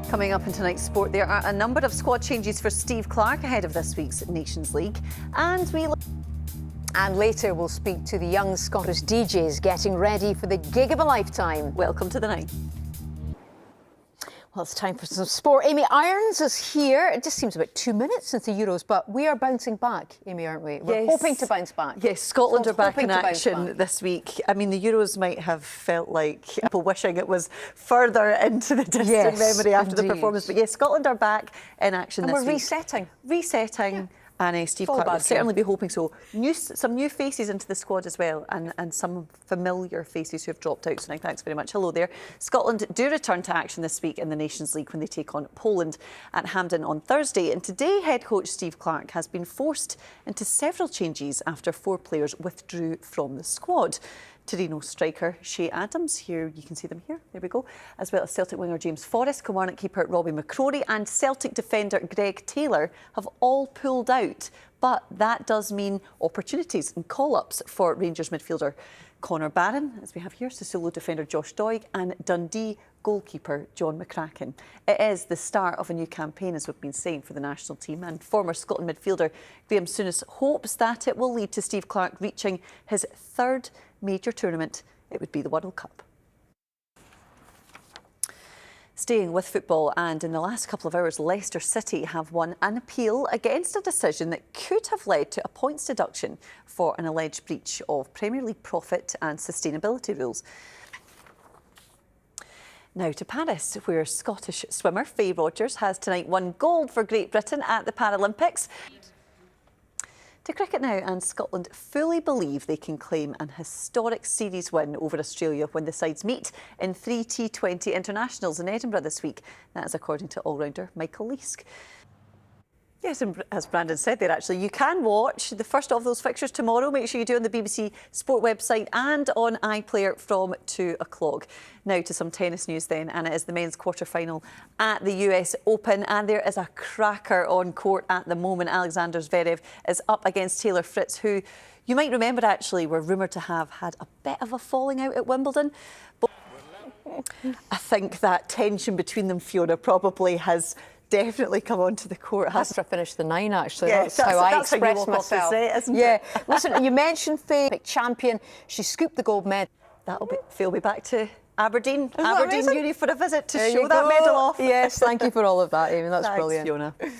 Coming up in tonight's sport, there are a number of squad changes for Steve Clarke ahead of this week's Nations League. And later we'll speak to the young Scottish DJs getting ready for the gig of a lifetime. Welcome to the night. Well, it's time for some sport. Amy Irons is here. It just seems about 2 minutes since the Euros, but we are bouncing back, Amy, aren't we? We're hoping to bounce back. Yes, Scotland are back in action this week. I mean, the Euros might have felt like people wishing it was further into the distant memory after the performance. But yes, Scotland are back in action this week. And we're resetting. Resetting. And Steve Clarke will certainly be hoping so. Some new faces into the squad as well, and some familiar faces who have dropped out tonight. Thanks very much. Hello there. Scotland do return to action this week in the Nations League when they take on Poland at Hampden on Thursday. And today, head coach Steve Clarke has been forced into several changes after 4 players withdrew from the squad. Torino striker Shea Adams, here you can see them here, there we go, as well as Celtic winger James Forrest, Kilmarnock keeper Robbie McCrory and Celtic defender Greg Taylor have all pulled out. But that does mean opportunities and call-ups for Rangers midfielder Connor Barron, as we have here, Sassuolo defender Josh Doig and Dundee goalkeeper John McCracken. It is the start of a new campaign, as we've been saying, for the national team, and former Scotland midfielder Graham Souness hopes that it will lead to Steve Clarke reaching his 3rd major tournament. It would be the World Cup. Staying with football, and in the last couple of hours, Leicester City have won an appeal against a decision that could have led to a points deduction for an alleged breach of Premier League profit and sustainability rules. Now to Paris, where Scottish swimmer Faye Rogers has tonight won gold for Great Britain at the Paralympics. To cricket now, and Scotland fully believe they can claim an historic series win over Australia when the sides meet in 3 T20 internationals in Edinburgh this week. That is according to all-rounder Michael Leask. Yes, and as Brandon said there, actually, you can watch the first of those fixtures tomorrow. Make sure you do on the BBC Sport website and on iPlayer from 2 o'clock. Now to some tennis news then, and it is the men's quarter-final at the US Open, and there is a cracker on court at the moment. Alexander Zverev is up against Taylor Fritz, who you might remember actually were rumoured to have had a bit of a falling out at Wimbledon. But I think that tension between them, Fiona, probably has definitely come onto the court. After I finished the 9, actually. Yeah, that's how I express myself. Isn't it? Listen, you mentioned Faye, champion. She scooped the gold medal. Phil will be back to Aberdeen. Aberdeen Uni for a visit to show that medal off. Yes, thank you for all of that, Amy. That's brilliant. Thanks, Fiona.